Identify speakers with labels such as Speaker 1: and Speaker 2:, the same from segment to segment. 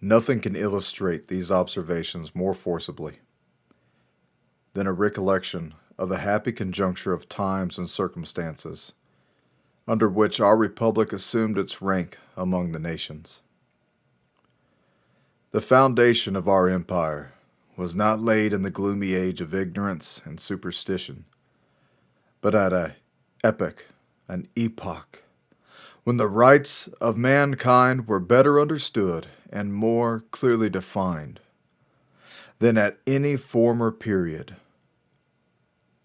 Speaker 1: Nothing can illustrate these observations more forcibly than a recollection of the happy conjuncture of times and circumstances under which our republic assumed its rank among the nations. The foundation of our empire was not laid in the gloomy age of ignorance and superstition, but at an epoch, when the rights of mankind were better understood and more clearly defined than at any former period.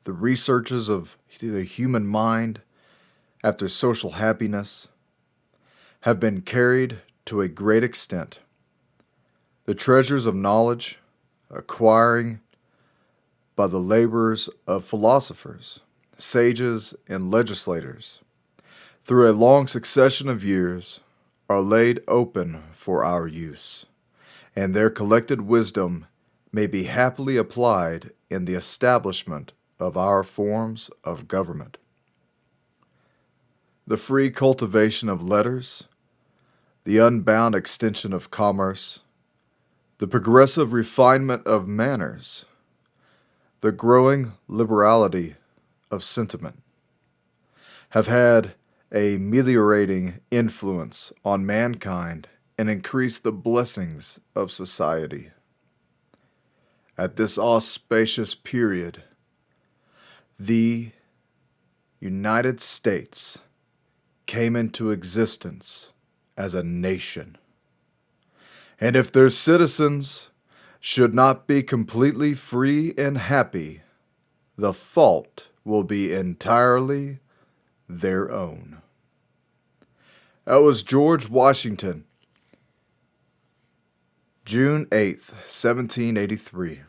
Speaker 1: The researches of the human mind after social happiness have been carried to a great extent. The treasures of knowledge acquiring by the labors of philosophers, sages, and legislators through a long succession of years are laid open for our use, and their collected wisdom may be happily applied in the establishment of our forms of government. The free cultivation of letters, the unbound extension of commerce, the progressive refinement of manners, the growing liberality of sentiment, have had a meliorating influence on mankind and increased the blessings of society. At this auspicious period, the United States came into existence as a nation. And if their citizens should not be completely free and happy, the fault will be entirely their own. That was George Washington, June 8th, 1783.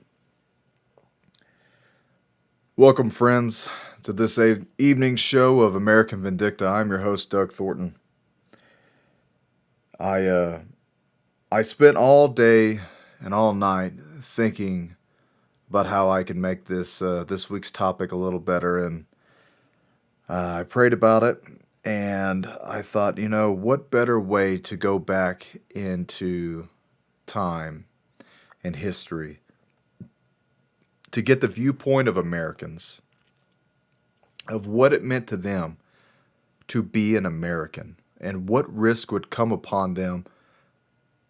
Speaker 1: Welcome, friends, to this evening show of American Vindicta. I'm your host, Doug Thornton. I spent all day and all night thinking about how I can make this week's topic a little better, and I prayed about it, and I thought, what better way to go back into time and history to get the viewpoint of Americans, of what it meant to them to be an American, and what risk would come upon them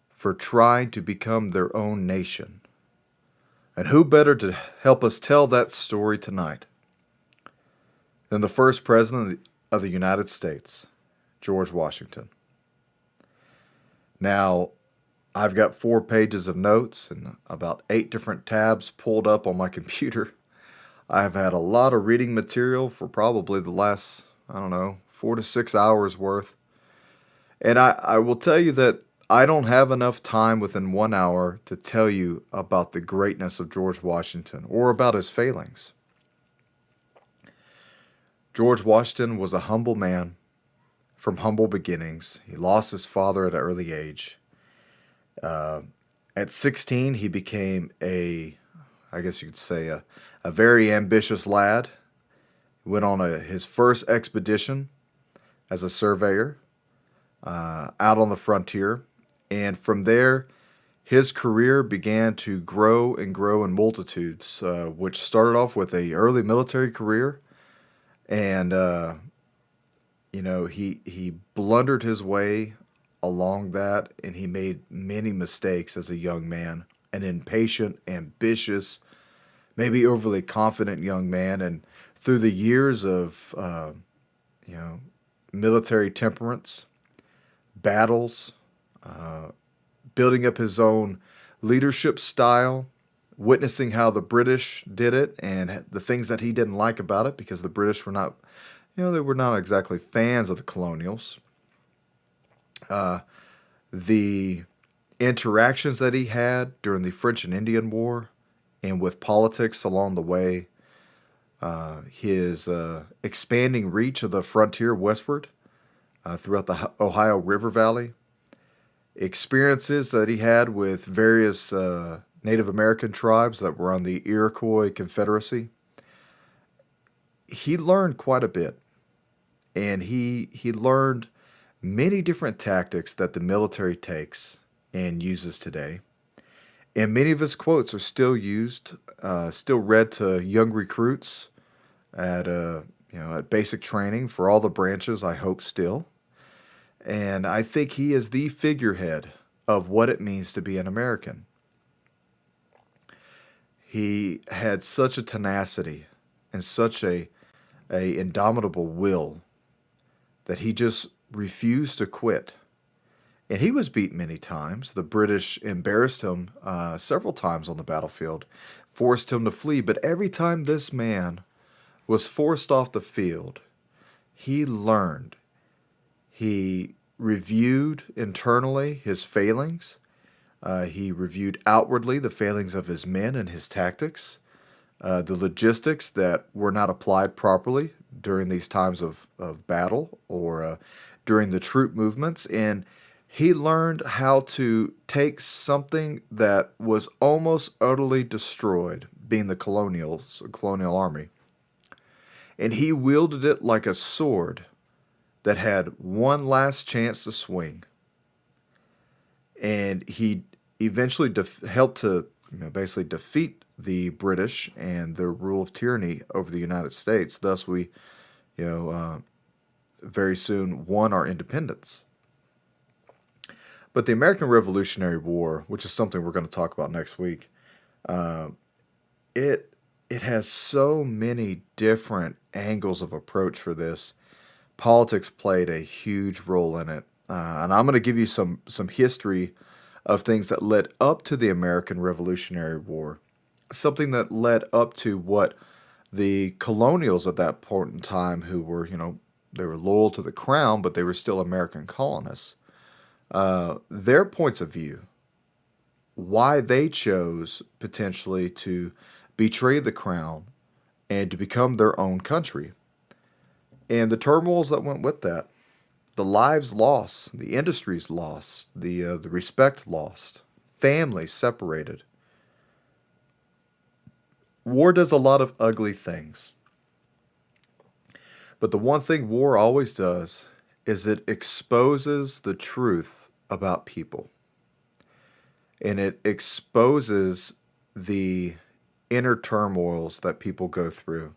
Speaker 1: for trying to become their own nation. And who better to help us tell that story tonight than the first president of the United States, George Washington. Now, I've got 4 pages of notes and about 8 different tabs pulled up on my computer. I've had a lot of reading material for probably the last, 4 to 6 hours worth. And I will tell you that I don't have enough time within 1 hour to tell you about the greatness of George Washington or about his failings. George Washington was a humble man from humble beginnings. He lost his father at an early age. At 16, he became a very ambitious lad. He went on his first expedition as a surveyor out on the frontier. And from there, his career began to grow and grow in multitudes, which started off with an early military career. And, he blundered his way along that, and he made many mistakes as a young man, an impatient, ambitious, maybe overly confident young man. And through the years of, military temperance, battles, building up his own leadership style, witnessing how the British did it and the things that he didn't like about it, because the British were not, they were not exactly fans of the colonials. The interactions that he had during the French and Indian War and with politics along the way, his expanding reach of the frontier westward throughout the Ohio River Valley, experiences that he had with various Native American tribes that were on the Iroquois Confederacy. He learned quite a bit, and he learned many different tactics that the military takes and uses today. And many of his quotes are still used, still read to young recruits at at basic training for all the branches, I hope still. And I think he is the figurehead of what it means to be an American. He had such a tenacity and such a indomitable will that he just refused to quit. And he was beat many times. The British embarrassed him several times on the battlefield, forced him to flee. But every time this man was forced off the field, he learned. He reviewed internally his failings. He reviewed outwardly the failings of his men and his tactics, the logistics that were not applied properly during these times of battle or during the troop movements. And he learned how to take something that was almost utterly destroyed, being the colonial army, and he wielded it like a sword that had one last chance to swing. And he eventually helped to basically defeat the British and their rule of tyranny over the United States. Thus, we very soon won our independence. But the American Revolutionary War, which is something we're going to talk about next week, it has so many different angles of approach for this. Politics played a huge role in it. And I'm going to give you some history of things that led up to the American Revolutionary War, something that led up to what the colonials at that point in time, who were, they were loyal to the crown, but they were still American colonists, their points of view, why they chose potentially to betray the crown and to become their own country, and the turmoils that went with that. The lives lost, the industries lost, the respect lost, families separated. War does a lot of ugly things. But the one thing war always does is it exposes the truth about people. And it exposes the inner turmoils that people go through.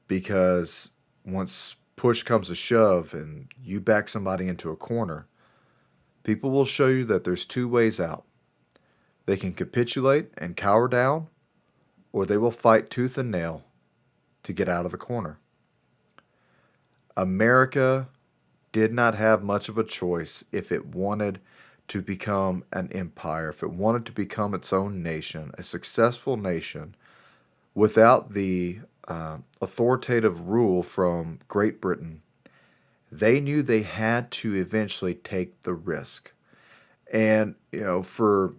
Speaker 1: Because once push comes to shove and you back somebody into a corner, people will show you that there's two ways out. They can capitulate and cower down, or they will fight tooth and nail to get out of the corner. America did not have much of a choice if it wanted to become an empire, if it wanted to become its own nation, a successful nation, without the authoritative rule from Great Britain. They knew they had to eventually take the risk. And, for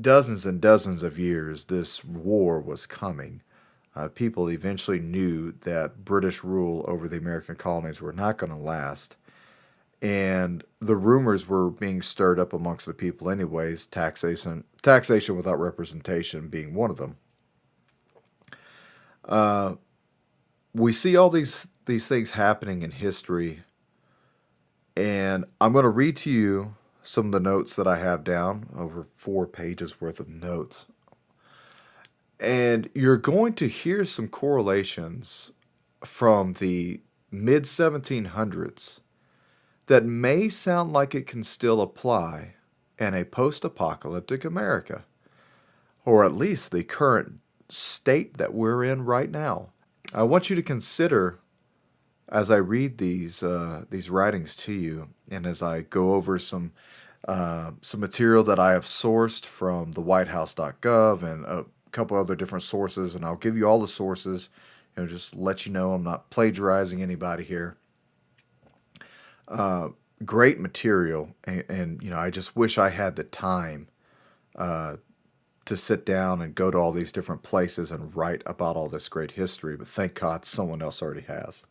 Speaker 1: dozens and dozens of years, this war was coming. People eventually knew that British rule over the American colonies were not going to last. And the rumors were being stirred up amongst the people anyways, taxation without representation being one of them. We see all these things happening in history, and I'm going to read to you some of the notes that I have down, over 4 pages worth of notes. And you're going to hear some correlations from the mid-1700s that may sound like it can still apply in a post-apocalyptic America, or at least the current state that we're in right now. I want you to consider, as I read these writings to you, and as I go over some material that I have sourced from the WhiteHouse.gov and a couple other different sources, and I'll give you all the sources, just let you know I'm not plagiarizing anybody here. Great material, and I just wish I had the time to sit down and go to all these different places and write about all this great history, but thank God someone else already has.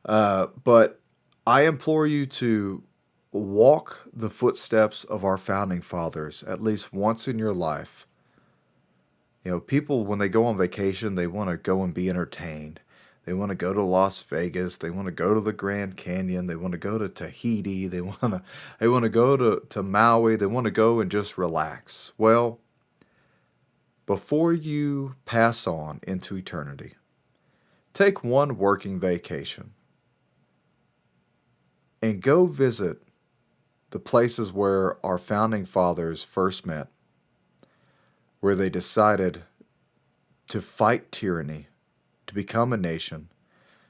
Speaker 1: But I implore you to walk the footsteps of our founding fathers at least once in your life. People, when they go on vacation, they want to go and be entertained. They want to go to Las Vegas. They want to go to the Grand Canyon. They want to go to Tahiti. They want to go to Maui. They want to go and just relax. Well, before you pass on into eternity, take one working vacation and go visit the places where our founding fathers first met, where they decided to fight tyranny, to become a nation,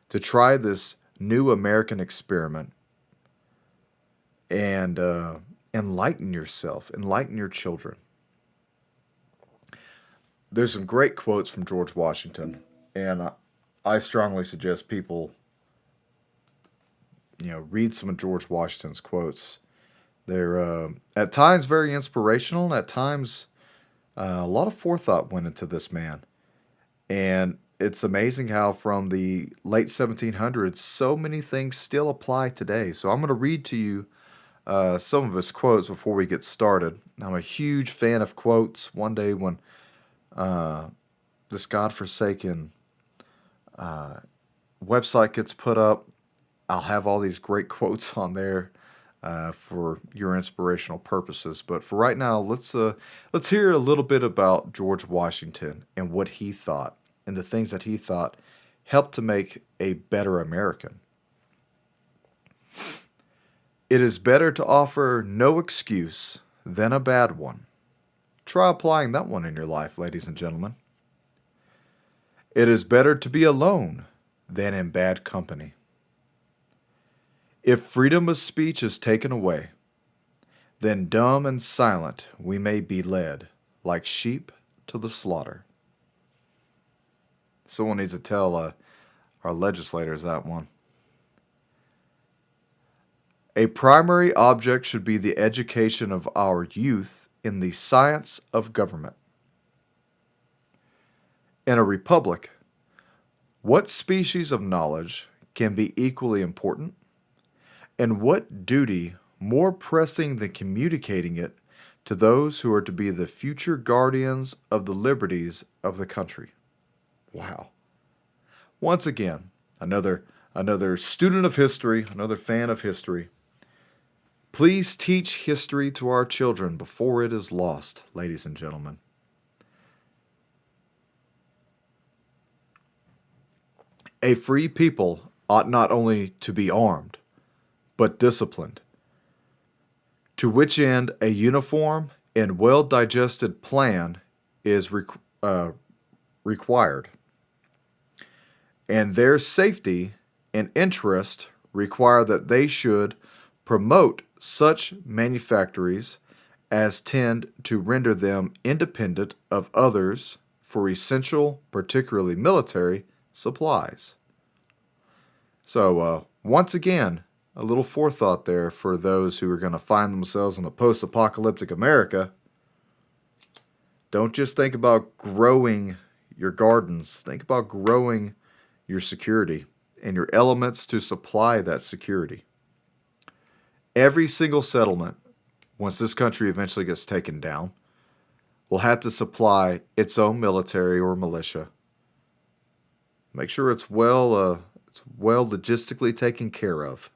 Speaker 1: to try this new American experiment, and enlighten yourself, enlighten your children. There's some great quotes from George Washington, and I strongly suggest people, read some of George Washington's quotes. They're at times very inspirational, and at times a lot of forethought went into this man. And it's amazing how from the late 1700s, so many things still apply today. So I'm going to read to you some of his quotes before we get started. I'm a huge fan of quotes. One day when this godforsaken website gets put up, I'll have all these great quotes on there for your inspirational purposes. But for right now, let's hear a little bit about George Washington and what he thought and the things that he thought helped to make a better American. It is better to offer no excuse than a bad one. Try applying that one in your life, ladies and gentlemen. It is better to be alone than in bad company. If freedom of speech is taken away, then dumb and silent we may be led, like sheep to the slaughter. Someone needs to tell our legislators that one. A primary object should be the education of our youth in the science of government. In a republic, what species of knowledge can be equally important, and what duty more pressing than communicating it to those who are to be the future guardians of the liberties of the country? Wow. Once again, another student of history, another fan of history. Please teach history to our children before it is lost, ladies and gentlemen. A free people ought not only to be armed, but disciplined, to which end a uniform and well-digested plan is required, and their safety and interest require that they should promote such manufactories as tend to render them independent of others for essential, particularly military, supplies. So, once again, a little forethought there for those who are going to find themselves in the post-apocalyptic America. Don't just think about growing your gardens. Think about growing your security and your elements to supply that security. Every single settlement, once this country eventually gets taken down, will have to supply its own military or militia. Make sure it's well logistically taken care of.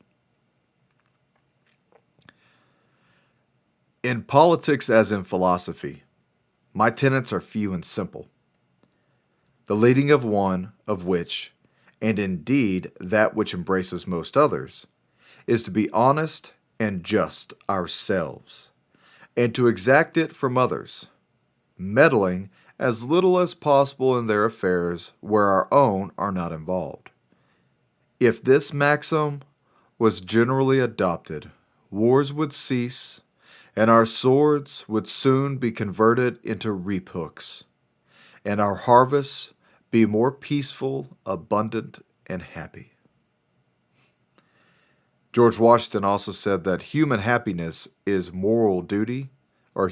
Speaker 1: In politics as in philosophy, my tenets are few and simple. The leading of one of which, and indeed that which embraces most others, is to be honest and just ourselves, and to exact it from others, meddling as little as possible in their affairs where our own are not involved. If this maxim was generally adopted, wars would cease, and our swords would soon be converted into reap hooks, and our harvests be more peaceful, abundant, and happy. George Washington also said that human happiness and moral duty are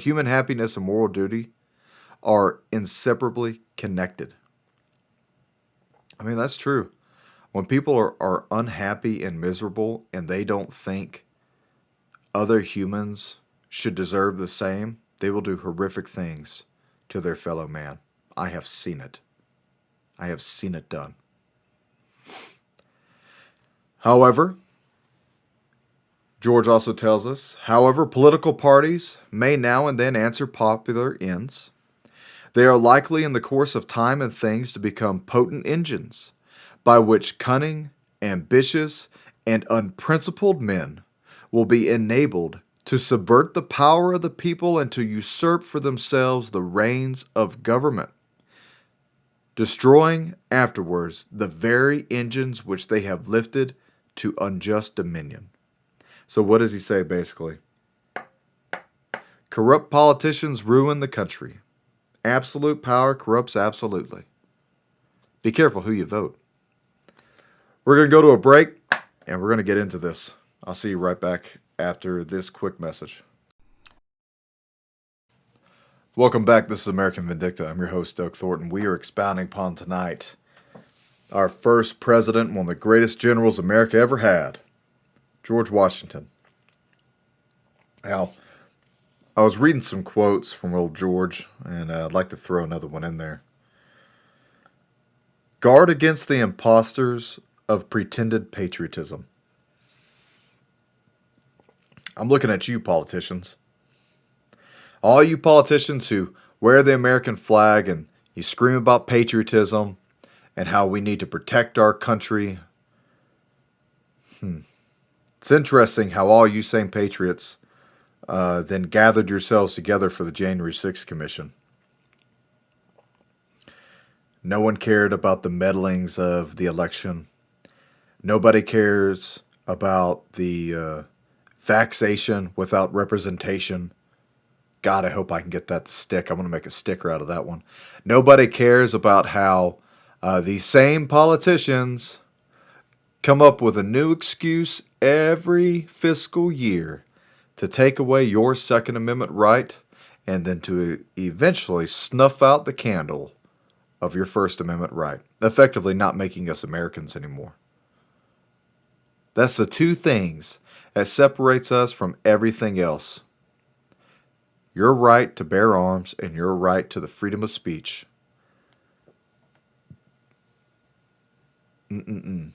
Speaker 1: inseparably connected. I mean, that's true. When people are unhappy and miserable and they don't think other humans should deserve the same, they will do horrific things to their fellow man. I have seen it. I have seen it done. However, George also tells us, however, political parties may now and then answer popular ends. They are likely in the course of time and things to become potent engines by which cunning, ambitious, and unprincipled men will be enabled to subvert the power of the people and to usurp for themselves the reins of government, destroying afterwards the very engines which they have lifted to unjust dominion. So what does he say basically? Corrupt politicians ruin the country. Absolute power corrupts absolutely. Be careful who you vote. We're going to go to a break, and we're going to get into this. I'll see you right back after this quick message. Welcome back. This is American Vindicta. I'm your host, Doug Thornton. We are expounding upon tonight our first president, one of the greatest generals America ever had, George Washington. Now, I was reading some quotes from old George, and I'd like to throw another one in there. Guard against the impostors of pretended patriotism. I'm looking at you, politicians. All you politicians who wear the American flag and you scream about patriotism and how we need to protect our country. It's interesting how all you same patriots then gathered yourselves together for the January 6th Commission. No one cared about the meddlings of the election. Nobody cares about the taxation without representation. God, I hope I can get that to stick. I'm going to make a sticker out of that one. Nobody cares about how these same politicians come up with a new excuse every fiscal year to take away your Second Amendment right and then to eventually snuff out the candle of your First Amendment right, effectively not making us Americans anymore. That's the two things that separates us from everything else. Your right to bear arms and your right to the freedom of speech. You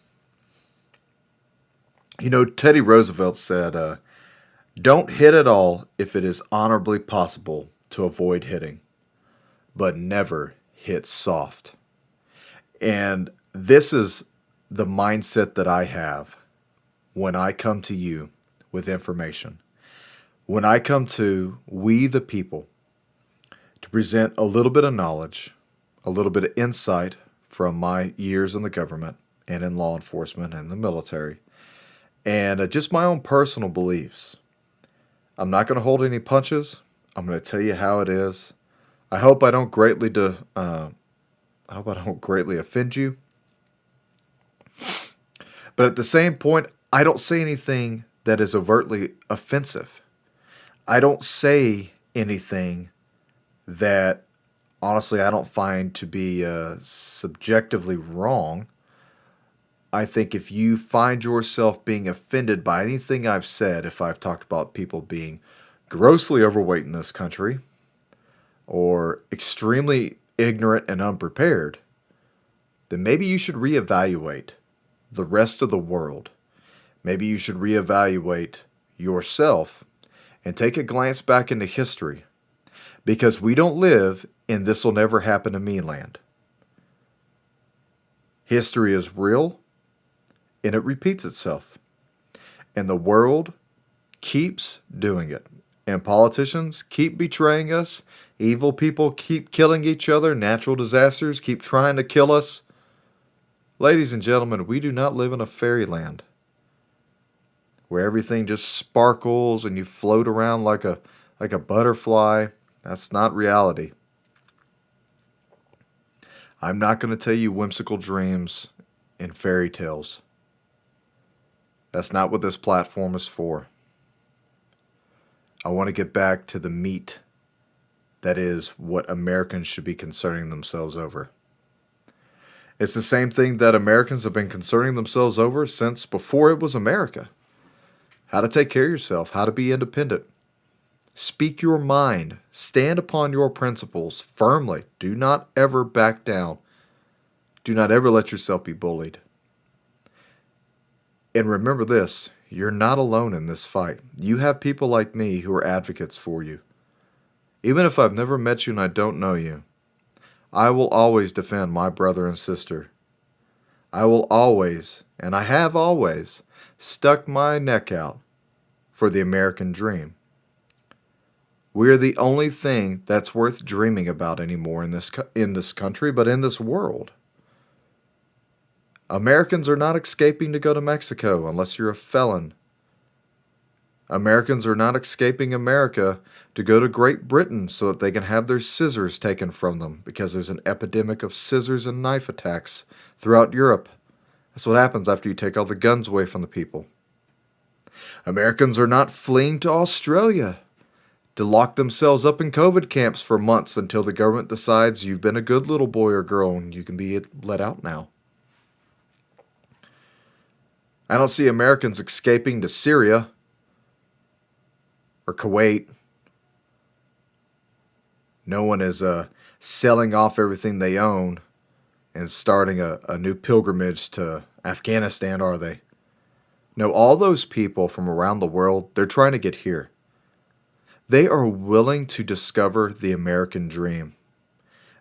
Speaker 1: know, Teddy Roosevelt said, don't hit at all if it is honorably possible to avoid hitting, but never hit soft. And this is the mindset that I have when I come to you with information. When I come to we the people to present a little bit of knowledge, a little bit of insight from my years in the government and in law enforcement and the military, and just my own personal beliefs. I'm not going to hold any punches. I'm going to tell you how it is. I hope I don't greatly offend you. But at the same point, I don't say anything that is overtly offensive. I don't say anything that, honestly, I don't find to be subjectively wrong. I think if you find yourself being offended by anything I've said, if I've talked about people being grossly overweight in this country or extremely ignorant and unprepared, then maybe you should reevaluate the rest of the world. Maybe you should reevaluate yourself and take a glance back into history, because we don't live in this'll never happen to me land. History is real, and it repeats itself. And the world keeps doing it. And politicians keep betraying us. Evil people keep killing each other. Natural disasters keep trying to kill us. Ladies and gentlemen, we do not live in a fairyland where everything just sparkles and you float around like a butterfly. That's not reality. I'm not going to tell you whimsical dreams and fairy tales. That's not what this platform is for. I want to get back to the meat that is what Americans should be concerning themselves over. It's the same thing that Americans have been concerning themselves over since before it was America. How to take care of yourself, how to be independent. Speak your mind. Stand upon your principles firmly. Do not ever back down. Do not ever let yourself be bullied. And remember this, you're not alone in this fight. You have people like me who are advocates for you. Even if I've never met you and I don't know you, I will always defend my brother and sister. I will always, and I have always, stuck my neck out for the American dream. We are the only thing that's worth dreaming about anymore in this country, but in this world. Americans are not escaping to go to Mexico unless you're a felon. Americans are not escaping America to go to Great Britain so that they can have their scissors taken from them because there's an epidemic of scissors and knife attacks throughout Europe. That's what happens after you take all the guns away from the people. Americans are not fleeing to Australia to lock themselves up in COVID camps for months until the government decides you've been a good little boy or girl and you can be let out now. I don't see Americans escaping to Syria or Kuwait. No one is selling off everything they own and starting a new pilgrimage to Afghanistan, are they? No, all those people from around the world, they're trying to get here. They are willing to discover the American dream.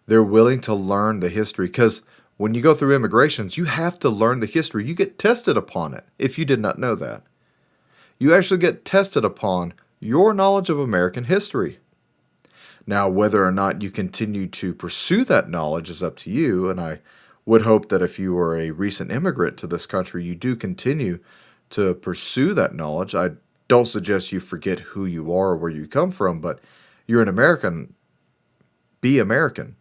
Speaker 1: They're willing to learn the history because when you go through immigrations, you have to learn the history. You get tested upon it, if you did not know that. You actually get tested upon your knowledge of American history. Now, whether or not you continue to pursue that knowledge is up to you, and I would hope that if you are a recent immigrant to this country, you do continue to pursue that knowledge. I don't suggest you forget who you are or where you come from, but you're an American. Be American.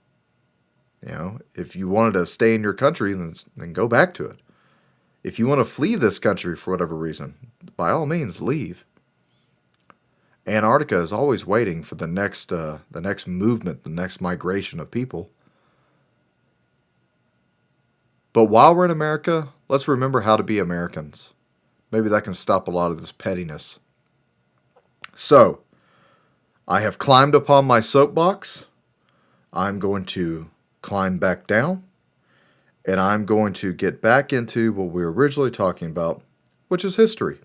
Speaker 1: You know, if you wanted to stay in your country, then go back to it. If you want to flee this country for whatever reason, by all means, leave. Antarctica is always waiting for the next movement, the next migration of people. But while we're in America, let's remember how to be Americans. Maybe that can stop a lot of this pettiness. So, I have climbed upon my soapbox. I'm going to climb back down. And I'm going to get back into what we were originally talking about, which is history.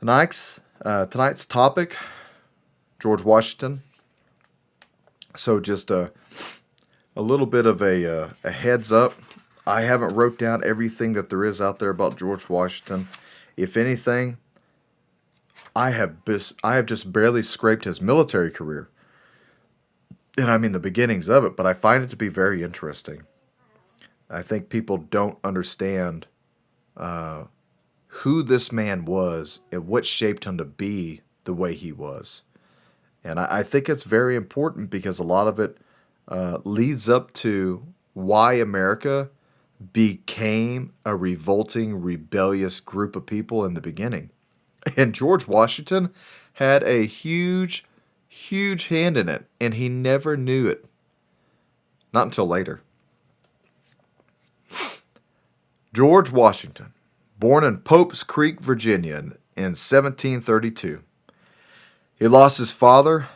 Speaker 1: Tonight's topic, George Washington. So just a little bit of a heads up. I haven't wrote down everything that there is out there about George Washington. If anything, I have just barely scraped his military career. And I mean the beginnings of it, but I find it to be very interesting. I think people don't understand who this man was and what shaped him to be the way he was. And I think it's very important because a lot of it leads up to why America became a revolting, rebellious group of people in the beginning. And George Washington had a huge, huge hand in it, and he never knew it. Not until later. George Washington, born in Pope's Creek, Virginia in 1732. He lost his father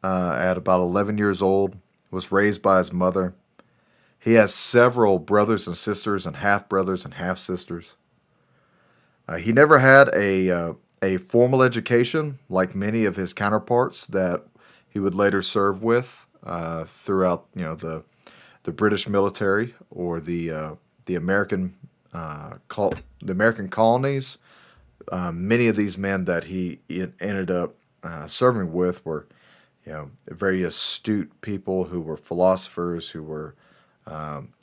Speaker 1: at about 11 years old, was raised by his mother. He has several brothers and sisters and half-brothers and half-sisters. He never had a formal education like many of his counterparts that he would later serve with throughout the British military or the American the American colonies. Many of these men that he ended up serving with were very astute people who were philosophers, who were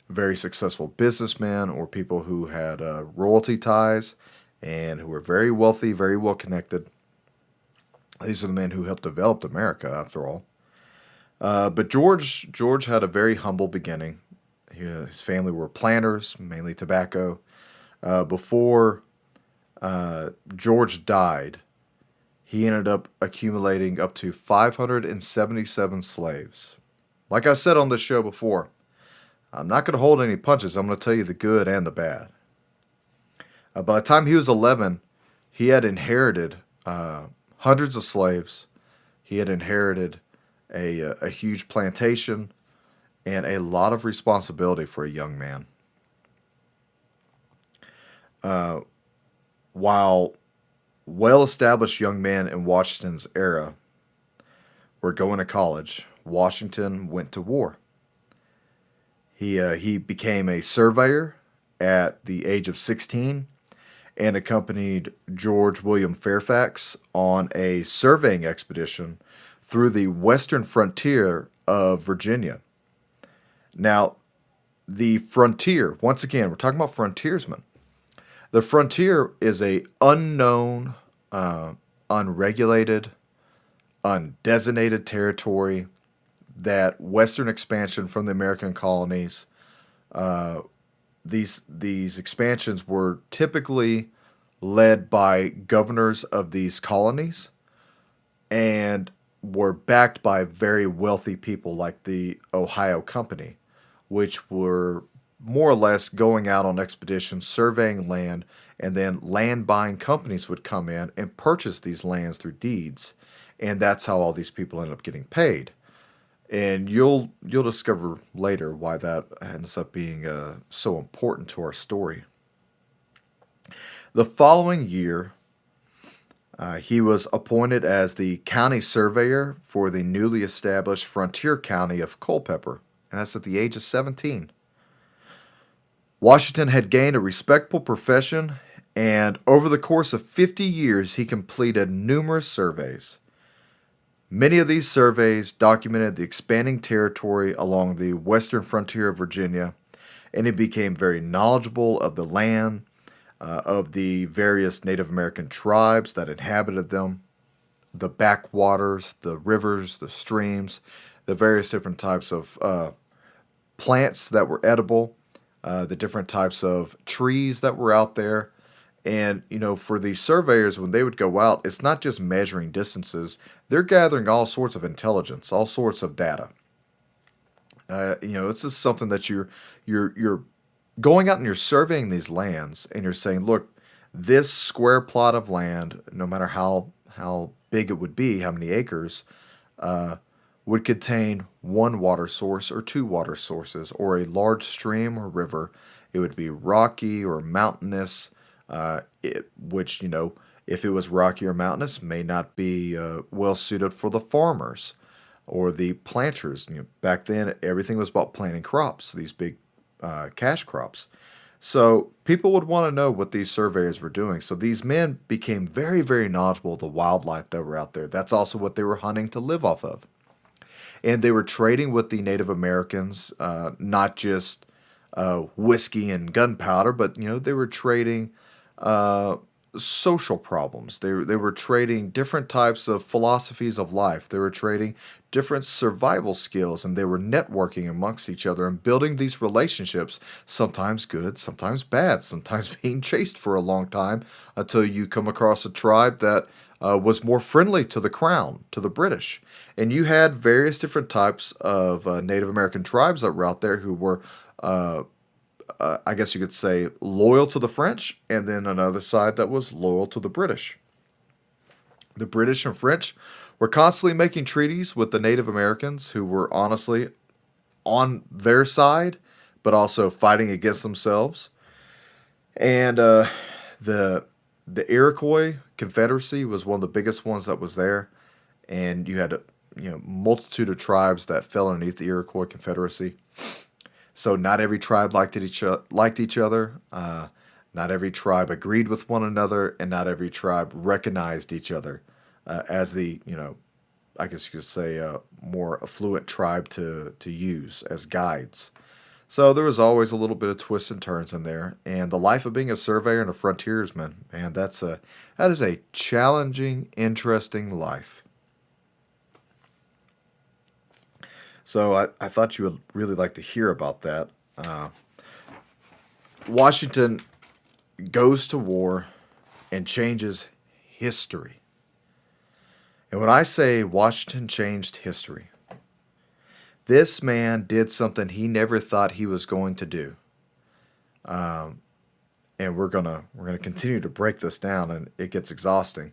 Speaker 1: very successful businessmen, or people who had royalty ties and who were very wealthy, very well connected. These are the men who helped develop America, after all. But George had a very humble beginning. His family were planters, mainly tobacco. Before George died, he ended up accumulating up to 577 slaves. Like I said on this show before, I'm not going to hold any punches. I'm going to tell you the good and the bad. By the time he was 11, he had inherited hundreds of slaves. He had inherited a huge plantation and a lot of responsibility for a young man. While well-established young men in Washington's era were going to college, Washington went to war. He became a surveyor at the age of 16 and accompanied George William Fairfax on a surveying expedition through the western frontier of Virginia. Now, the frontier, once again, we're talking about frontiersmen. The frontier is a unknown, unregulated, undesignated territory that Western expansion from the American colonies. These expansions were typically led by governors of these colonies and were backed by very wealthy people like the Ohio Company, which were more or less going out on expeditions, surveying land, and then land buying companies would come in and purchase these lands through deeds, and that's how all these people end up getting paid. And you'll discover later why that ends up being so important to our story. The following year, he was appointed as the county surveyor for the newly established frontier county of Culpeper, and that's at the age of 17. Washington had gained a respectable profession, and over the course of 50 years, he completed numerous surveys. Many of these surveys documented the expanding territory along the western frontier of Virginia, and he became very knowledgeable of the land, of the various Native American tribes that inhabited them, the backwaters, the rivers, the streams, the various different types of plants that were edible, the different types of trees that were out there. And, for these surveyors, when they would go out, it's not just measuring distances. They're gathering all sorts of intelligence, all sorts of data. It's just something that you're going out and you're surveying these lands and you're saying, look, this square plot of land, no matter how big it would be, how many acres, would contain one water source or two water sources or a large stream or river. It would be rocky or mountainous, which, if it was rocky or mountainous, may not be well suited for the farmers or the planters. Back then, everything was about planting crops, these big cash crops. So people would want to know what these surveyors were doing. So these men became very, very knowledgeable of the wildlife that were out there. That's also what they were hunting to live off of. And they were trading with the Native Americans, not just whiskey and gunpowder, but they were trading social problems. They were trading different types of philosophies of life. They were trading different survival skills, and they were networking amongst each other and building these relationships, sometimes good, sometimes bad, sometimes being chased for a long time until you come across a tribe that was more friendly to the crown, to the British. And you had various different types of Native American tribes that were out there who were I guess you could say, loyal to the French, and then another side that was loyal to the British. The British and French were constantly making treaties with the Native Americans who were honestly on their side, but also fighting against themselves. And the Iroquois Confederacy was one of the biggest ones that was there, and you had a multitude of tribes that fell underneath the Iroquois Confederacy. So not every tribe liked each other. Not every tribe agreed with one another, and not every tribe recognized each other as the, I guess you could say, more affluent tribe to use as guides. So there was always a little bit of twists and turns in there. And the life of being a surveyor and a frontiersman, man, that is a challenging, interesting life. So I thought you would really like to hear about that. Washington goes to war and changes history. And when I say Washington changed history, this man did something he never thought he was going to do. And we're gonna continue to break this down, and it gets exhausting.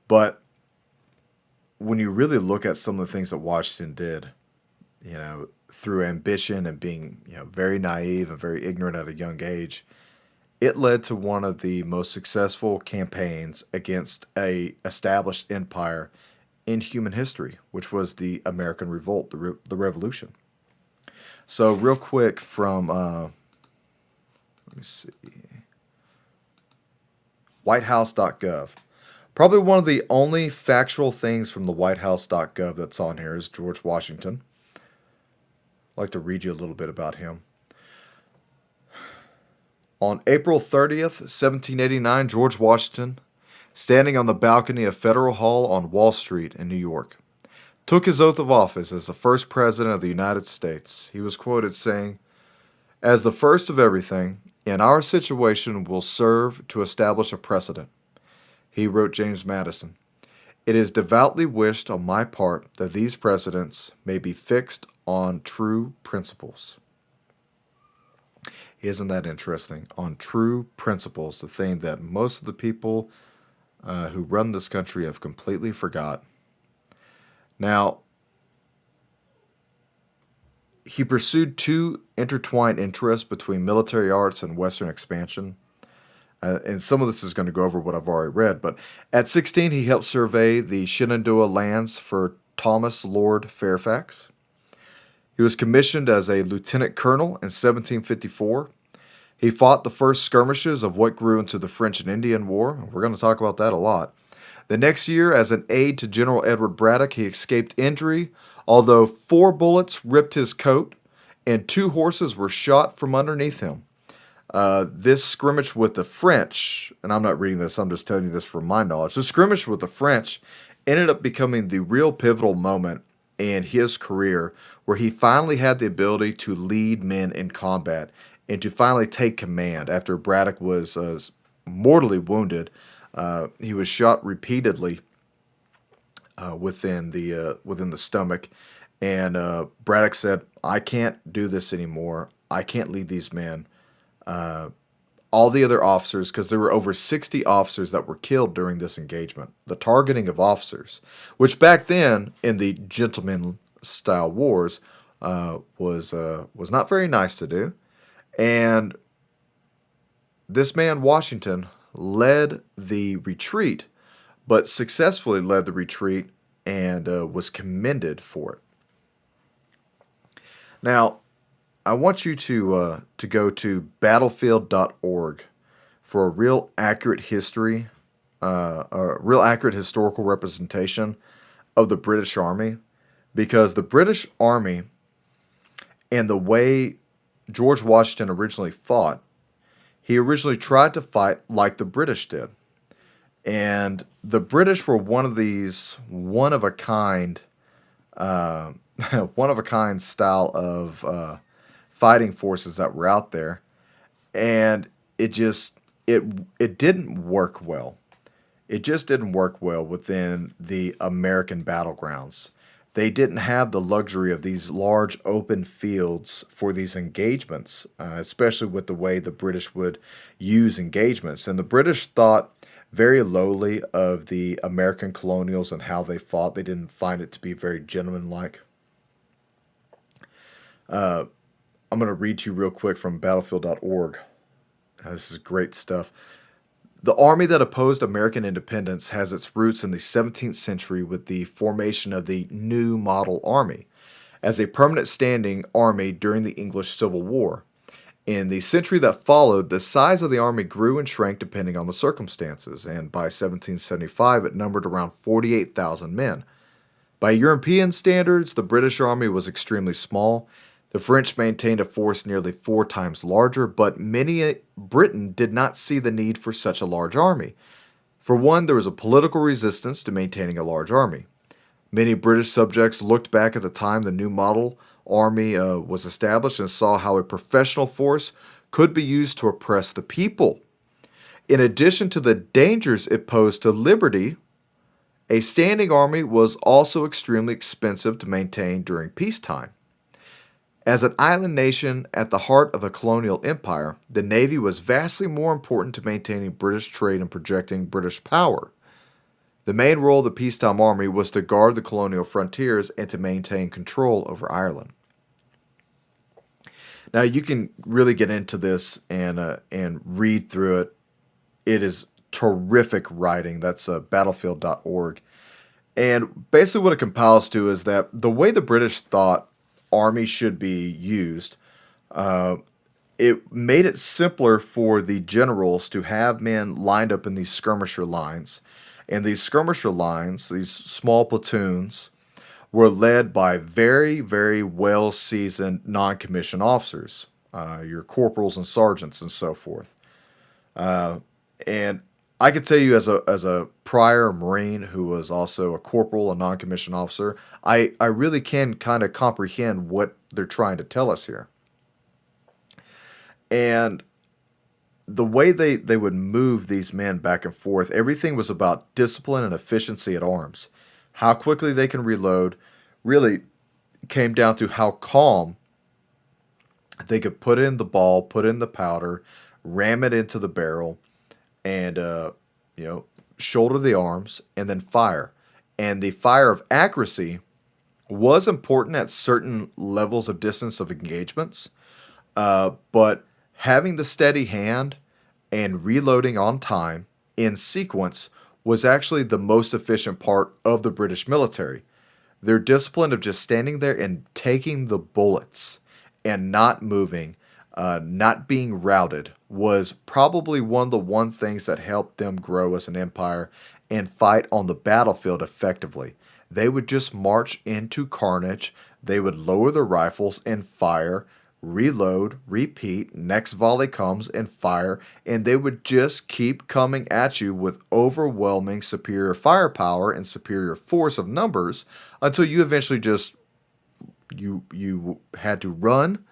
Speaker 1: But when you really look at some of the things that Washington did, through ambition and being, very naive and very ignorant at a young age, It led to one of the most successful campaigns against a established empire in human history, which was the American Revolt, the Revolution. So, real quick from, let me see, WhiteHouse.gov. Probably one of the only factual things from the WhiteHouse.gov that's on here is George Washington. I'd like to read you a little bit about him. On April 30th, 1789, George Washington, standing on the balcony of Federal Hall on Wall Street in New York, took his oath of office as the first president of the United States. He was quoted saying, "As the first of everything, in our situation will serve to establish a precedent." He wrote James Madison, "It is devoutly wished on my part that these precedents may be fixed on true principles." Isn't that interesting? On true principles, the thing that most of the people who run this country have completely forgot. Now, he pursued two intertwined interests between military arts and Western expansion. And some of this is going to go over what I've already read. But at 16, he helped survey the Shenandoah lands for Thomas Lord Fairfax. He was commissioned as a lieutenant colonel in 1754. He fought the first skirmishes of what grew into the French and Indian War. We're going to talk about that a lot. The next year, as an aide to General Edward Braddock, he escaped injury, although 4 bullets ripped his coat and 2 horses were shot from underneath him. This skirmish with the French, and I'm not reading this, I'm just telling you this from my knowledge, this skirmish with the French ended up becoming the real pivotal moment in his career where he finally had the ability to lead men in combat and to finally take command after Braddock was mortally wounded. He was shot repeatedly within the stomach, and Braddock said, "I can't do this anymore. I can't lead these men." All the other officers, because there were over 60 officers that were killed during this engagement. The targeting of officers, which back then in the gentleman-style wars was not very nice to do. And this man, Washington, led the retreat, but successfully led the retreat and was commended for it. Now, I want you to go to battlefield.org for a real accurate history, a real accurate historical representation of the British Army, because the British Army and the way George Washington originally fought, he originally tried to fight like the British did. And the British were one of these one-of-a-kind style of fighting forces that were out there, and it didn't work well. It just didn't work well within the American battlegrounds. They didn't have the luxury of these large open fields for these engagements, especially with the way the British would use engagements. And the British thought very lowly of the American colonials and how they fought. They didn't find it to be very gentlemanlike. I'm going to read to you real quick from battlefield.org. This is great stuff. The army that opposed American independence has its roots in the 17th century with the formation of the New Model Army as a permanent standing army during the English Civil War. In the century that followed, the size of the army grew and shrank depending on the circumstances, and by 1775 it numbered around 48,000 men. By European standards, the British army was extremely small. The French maintained a force nearly 4 times larger, but many in Britain did not see the need for such a large army. For one, there was a political resistance to maintaining a large army. Many British subjects looked back at the time the new model army was established and saw how a professional force could be used to oppress the people. In addition to the dangers it posed to liberty, a standing army was also extremely expensive to maintain during peacetime. As an island nation at the heart of a colonial empire, the Navy was vastly more important to maintaining British trade and projecting British power. The main role of the peacetime army was to guard the colonial frontiers and to maintain control over Ireland. Now you can really get into this and read through it. It is terrific writing. That's battlefield.org. And basically, what it compiles to is that the way the British thought armies should be used, it made it simpler for the generals to have men lined up in these skirmisher lines. And these skirmisher lines, these small platoons, were led by very, very well seasoned non commissioned officers, your corporals and sergeants and so forth. And I could tell you, as a prior Marine who was also a corporal, a non commissioned officer, I really can kind of comprehend what they're trying to tell us here. And the way they would move these men back and forth, everything was about discipline and efficiency at arms. How quickly they can reload really came down to how calm they could put in the ball, put in the powder, ram it into the barrel, and shoulder the arms, and then fire. And the fire of accuracy was important at certain levels of distance of engagements, but having the steady hand and reloading on time in sequence was actually the most efficient part of the British military. Their discipline of just standing there and taking the bullets and not moving, not being routed, was probably one things that helped them grow as an empire and fight on the battlefield effectively. They would just march into carnage. They would lower their rifles and fire, reload, repeat, next volley comes and fire, and they would just keep coming at you with overwhelming superior firepower and superior force of numbers until you eventually just you had to run.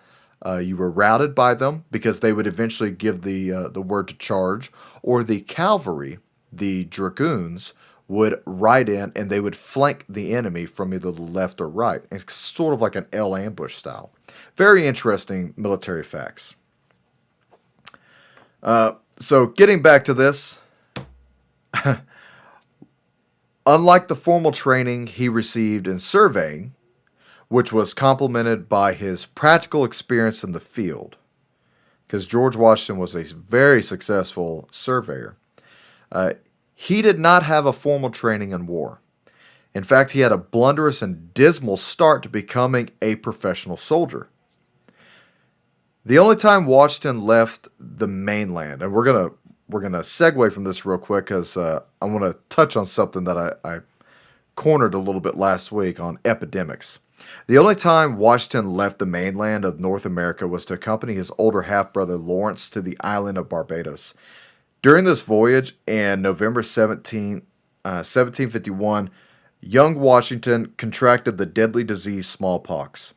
Speaker 1: You were routed by them because they would eventually give the word to charge, or the cavalry, the dragoons, would ride in and they would flank the enemy from either the left or right. It's sort of like an L ambush style. Very interesting military facts. So getting back to this, unlike the formal training he received in surveying, which was complemented by his practical experience in the field, because George Washington was a very successful surveyor, he did not have a formal training in war. In fact, he had a blunderous and dismal start to becoming a professional soldier. The only time Washington left the mainland, and we're gonna segue from this real quick because I want to touch on something that I cornered a little bit last week on epidemics. The only time Washington left the mainland of North America was to accompany his older half-brother Lawrence to the island of Barbados. During this voyage in November 1751, young Washington contracted the deadly disease smallpox.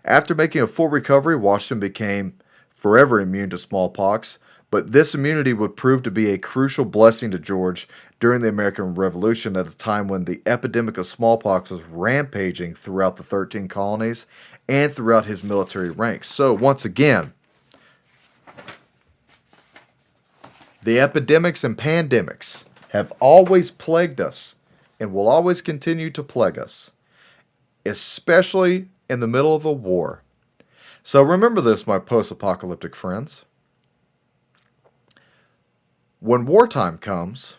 Speaker 1: After making a full recovery, Washington became forever immune to smallpox, but this immunity would prove to be a crucial blessing to George during the American Revolution at a time when the epidemic of smallpox was rampaging throughout the 13 colonies and throughout his military ranks. So, once again, the epidemics and pandemics have always plagued us and will always continue to plague us, especially in the middle of a war. So remember this, my post-apocalyptic friends. When wartime comes,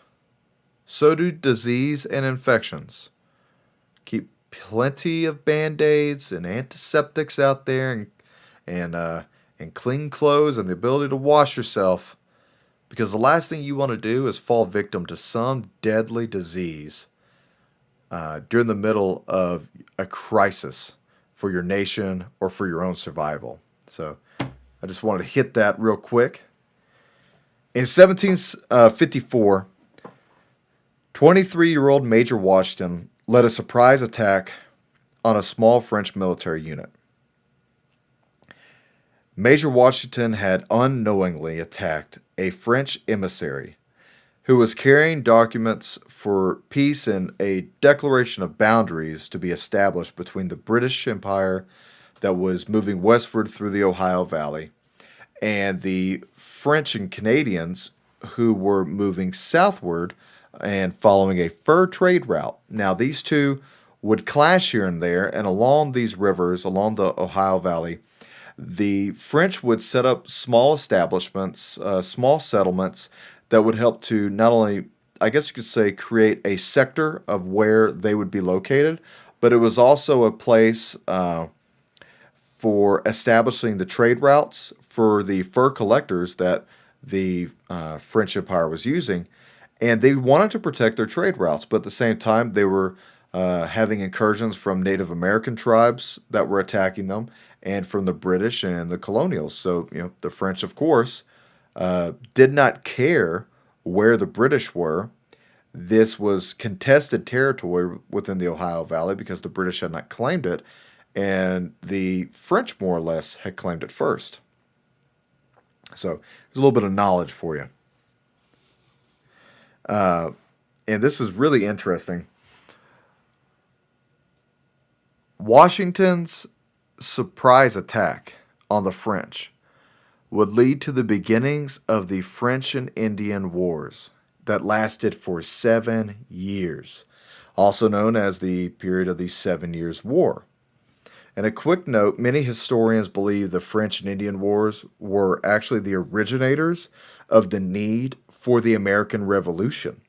Speaker 1: so do disease and infections. Keep plenty of Band-Aids and antiseptics out there and clean clothes and the ability to wash yourself, because the last thing you want to do is fall victim to some deadly disease during the middle of a crisis for your nation or for your own survival. So I just wanted to hit that real quick. In 1754, 23-year-old Major Washington led a surprise attack on a small French military unit. Major Washington had unknowingly attacked a French emissary who was carrying documents for peace and a declaration of boundaries to be established between the British Empire that was moving westward through the Ohio Valley and the French and Canadians who were moving southward and following a fur trade route. Now, these two would clash here and there, and along these rivers, along the Ohio Valley, The French would set up small establishments, small settlements that would help to not only, I guess you could say, create a sector of where they would be located, but it was also a place for establishing the trade routes for the fur collectors that the French Empire was using. And they wanted to protect their trade routes, but at the same time, they were having incursions from Native American tribes that were attacking them, and from the British and the colonials. So, the French, of course, did not care where the British were. This was contested territory within the Ohio Valley because the British had not claimed it, and the French, more or less, had claimed it first. So, there's a little bit of knowledge for you. And this is really interesting. Washington's surprise attack on the French would lead to the beginnings of the French and Indian Wars that lasted for 7 years, also known as the period of the 7 Years' War. And a quick note, many historians believe the French and Indian Wars were actually the originators of the need for the American Revolution.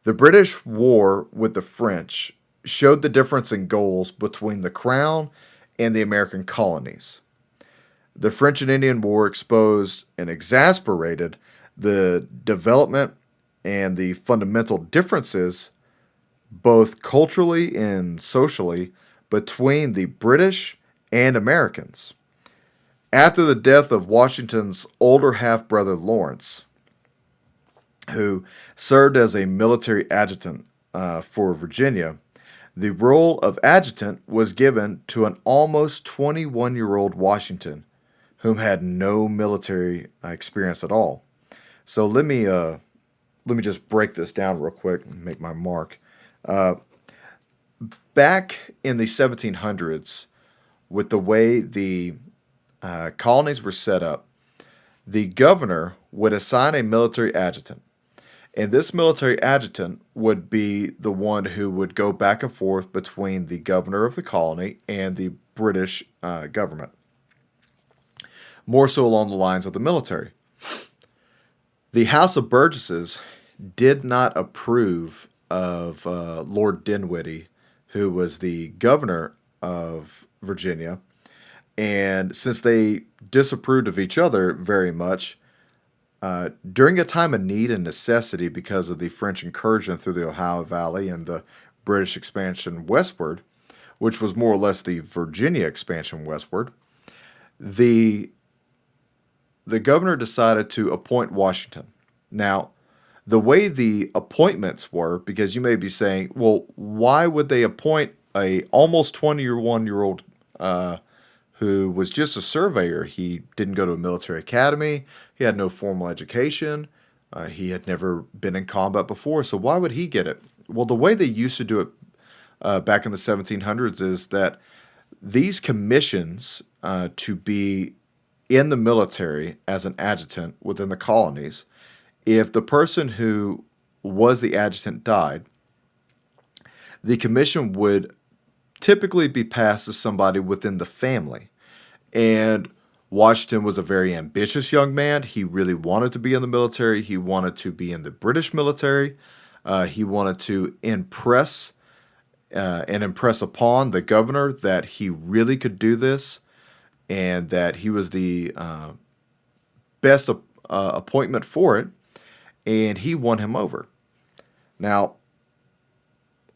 Speaker 1: The British war with the French showed the difference in goals between the Crown and the American colonies. The French and Indian War exposed and exasperated the development and the fundamental differences, both culturally and socially, between the British and Americans. After the death of Washington's older half-brother Lawrence, who served as a military adjutant for Virginia, the role of adjutant was given to an almost 21-year-old Washington, whom had no military experience at all. So let me just break this down real quick and make my mark. Back in the 1700s, with the way the colonies were set up, the governor would assign a military adjutant. And this military adjutant would be the one who would go back and forth between the governor of the colony and the British government, more so along the lines of the military. The House of Burgesses did not approve of Lord Dinwiddie, who was the governor of Virginia, and since they disapproved of each other very much, during a time of need and necessity because of the French incursion through the Ohio Valley and the British expansion westward, which was more or less the Virginia expansion westward, the governor decided to appoint Washington. Now, the way the appointments were, because you may be saying, well, why would they appoint a almost 21-year-old who was just a surveyor? He didn't go to a military academy. He had no formal education. He had never been in combat before. So why would he get it? Well, the way they used to do it back in the 1700s is that these commissions to be in the military as an adjutant within the colonies, if the person who was the adjutant died, the commission would typically be passed to somebody within the family. And Washington was a very ambitious young man. He really wanted to be in the military. He wanted to be in the British military. He wanted to impress upon the governor that he really could do this and that he was the best appointment for it. And he won him over. Now,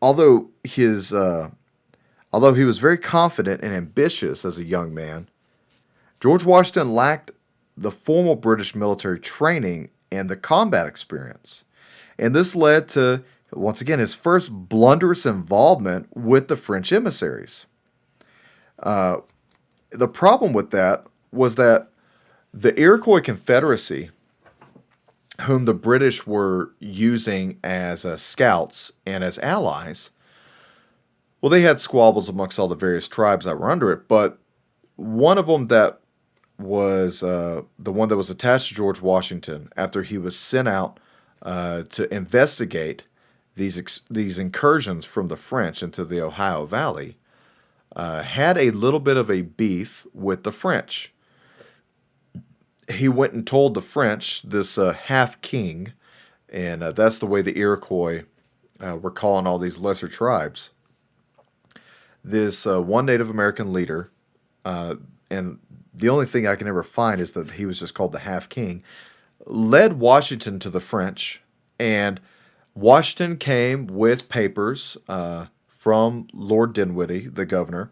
Speaker 1: although he was very confident and ambitious as a young man, George Washington lacked the formal British military training and the combat experience. And this led to, once again, his first blunderous involvement with the French emissaries. The problem with that was that the Iroquois Confederacy, whom the British were using as scouts and as allies, well, they had squabbles amongst all the various tribes that were under it, but one of them that was the one that was attached to George Washington after he was sent out to investigate these incursions from the French into the Ohio Valley, had a little bit of a beef with the French. He went and told the French, this half-king, and that's the way the Iroquois were calling all these lesser tribes. This one Native American leader, and the only thing I can ever find is that he was just called the half-king, led Washington to the French, and Washington came with papers from Lord Dinwiddie, the governor,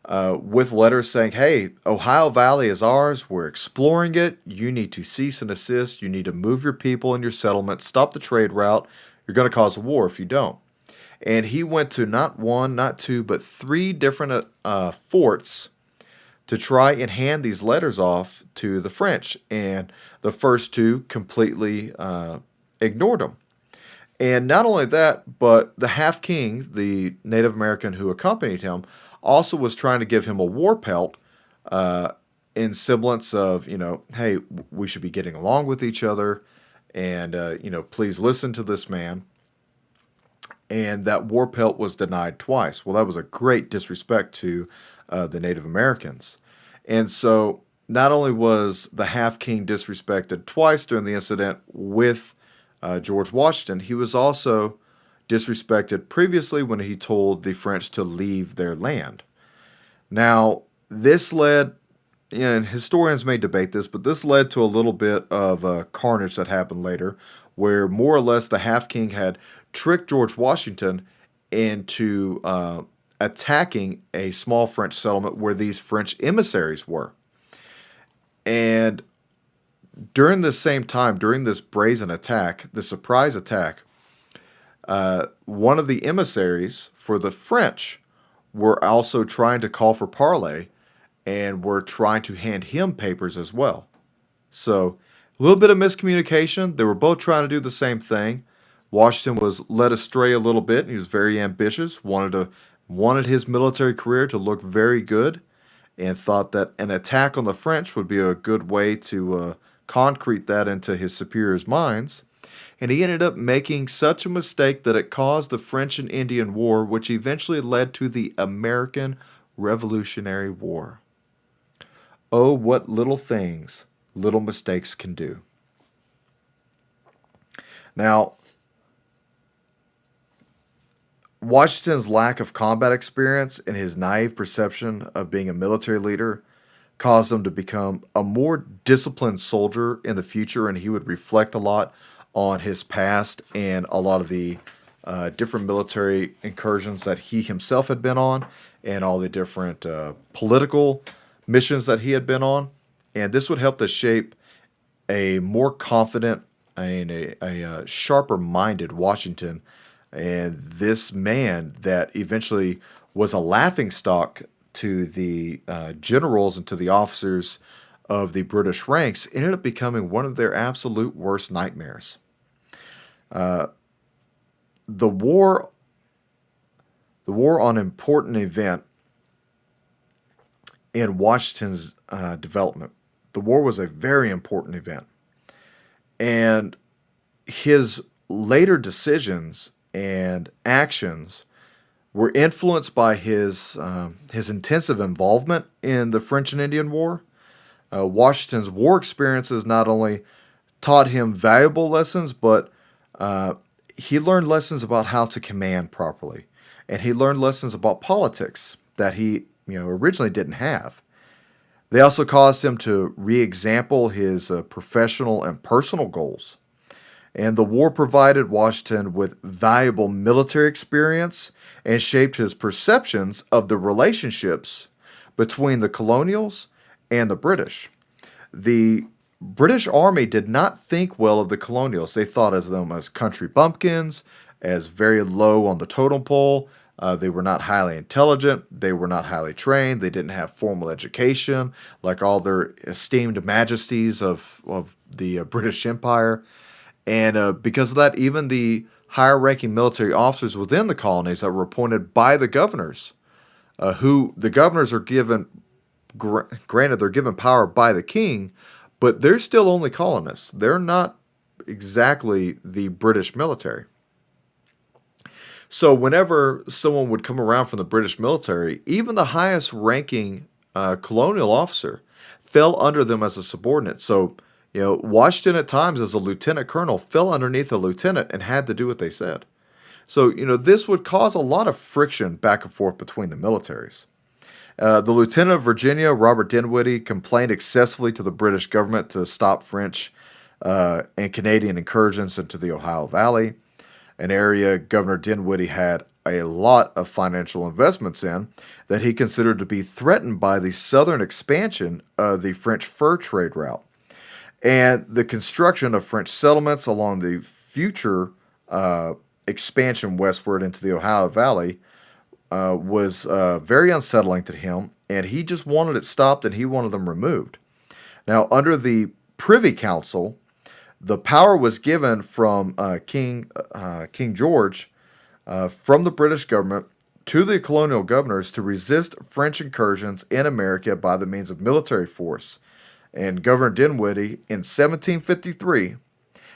Speaker 1: with letters saying, hey, Ohio Valley is ours. We're exploring it. You need to cease and desist. You need to move your people and your settlement. Stop the trade route. You're going to cause a war if you don't. And he went to not one, not two, but three different forts to try and hand these letters off to the French. And the first two completely ignored them. And not only that, but the half-king, the Native American who accompanied him, also was trying to give him a war pelt in semblance of, hey, we should be getting along with each other, and, please listen to this man. And that war pelt was denied twice. Well, that was a great disrespect to the Native Americans. And so not only was the half-king disrespected twice during the incident with George Washington, he was also disrespected previously when he told the French to leave their land. Now, this led, and historians may debate this, but this led to a little bit of carnage that happened later, where more or less the half-king had tricked George Washington into attacking a small French settlement where these French emissaries were. And during this same time, during this brazen attack, the surprise attack, one of the emissaries for the French were also trying to call for parley and were trying to hand him papers as well. So a little bit of miscommunication. They were both trying to do the same thing. Washington was led astray a little bit. He was very ambitious, wanted his military career to look very good, and thought that an attack on the French would be a good way to concrete that into his superiors' minds. And he ended up making such a mistake that it caused the French and Indian War, which eventually led to the American Revolutionary War. Oh, what little things little mistakes can do. Now, Washington's lack of combat experience and his naive perception of being a military leader caused him to become a more disciplined soldier in the future, and he would reflect a lot on his past and a lot of the different military incursions that he himself had been on, and all the different political missions that he had been on. And this would help to shape a more confident and a sharper-minded Washington, and this man that eventually was a laughingstock to the generals and to the officers of the British ranks ended up becoming one of their absolute worst nightmares. The war on important event in Washington's development. The war was a very important event, and his later decisions and actions were influenced by his intensive involvement in the French and Indian War. Washington's war experiences not only taught him valuable lessons, but he learned lessons about how to command properly, and he learned lessons about politics that he originally didn't have. They also caused him to re-example his professional and personal goals. And the war provided Washington with valuable military experience and shaped his perceptions of the relationships between the colonials and the British. The British Army did not think well of the colonials. They thought of them as country bumpkins, as very low on the totem pole. They were not highly intelligent. They were not highly trained. They didn't have formal education like all their esteemed majesties of the British Empire. And because of that, even the higher-ranking military officers within the colonies that were appointed by the governors, who the governors are given, granted, they're given power by the king, but they're still only colonists. They're not exactly the British military. So whenever someone would come around from the British military, even the highest ranking colonial officer fell under them as a subordinate. So, Washington at times as a lieutenant colonel fell underneath a lieutenant and had to do what they said. So, this would cause a lot of friction back and forth between the militaries. The Lieutenant of Virginia, Robert Dinwiddie, complained excessively to the British government to stop French and Canadian incursions into the Ohio Valley, an area Governor Dinwiddie had a lot of financial investments in that he considered to be threatened by the southern expansion of the French fur trade route and the construction of French settlements along the future expansion westward into the Ohio Valley was very unsettling to him, and he just wanted it stopped and he wanted them removed. Now, under the Privy Council, the power was given from King George from the British government to the colonial governors to resist French incursions in America by the means of military force. And Governor Dinwiddie, in 1753,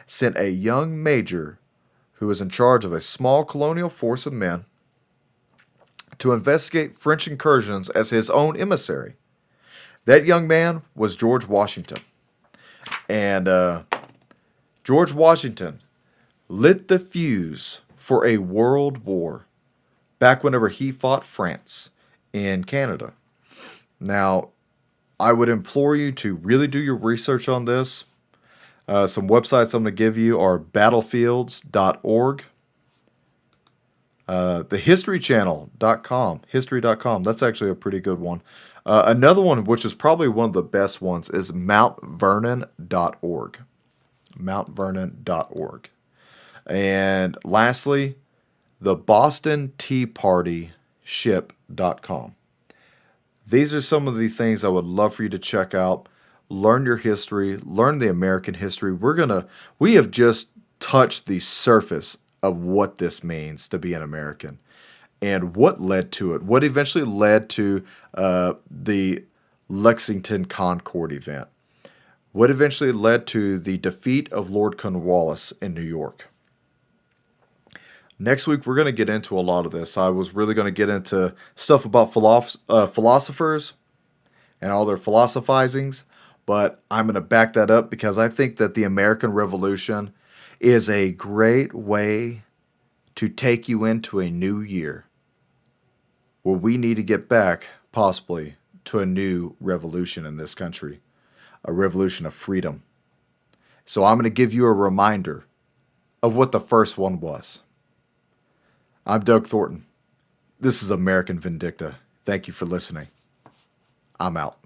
Speaker 1: sent a young major who was in charge of a small colonial force of men to investigate French incursions as his own emissary. That young man was George Washington. And George Washington lit the fuse for a world war back whenever he fought France in Canada. Now, I would implore you to really do your research on this. Some websites I'm going to give you are battlefields.org, thehistorychannel.com, history.com. That's actually a pretty good one. Another one, which is probably one of the best ones, is mountvernon.org. mountvernon.org. And lastly, the Boston Tea Party ship.com. These are some of the things I would love for you to check out. Learn your history, learn the American history. We have just touched the surface of what this means to be an American and what led to it, what eventually led to the Lexington Concord event, what eventually led to the defeat of Lord Cornwallis in New York. Next week, we're going to get into a lot of this. I was really going to get into stuff about philosophers and all their philosophizings, but I'm going to back that up because I think that the American Revolution is a great way to take you into a new year where we need to get back, possibly, to a new revolution in this country, a revolution of freedom. So I'm going to give you a reminder of what the first one was. I'm Doug Thornton. This is American Vindicta. Thank you for listening. I'm out.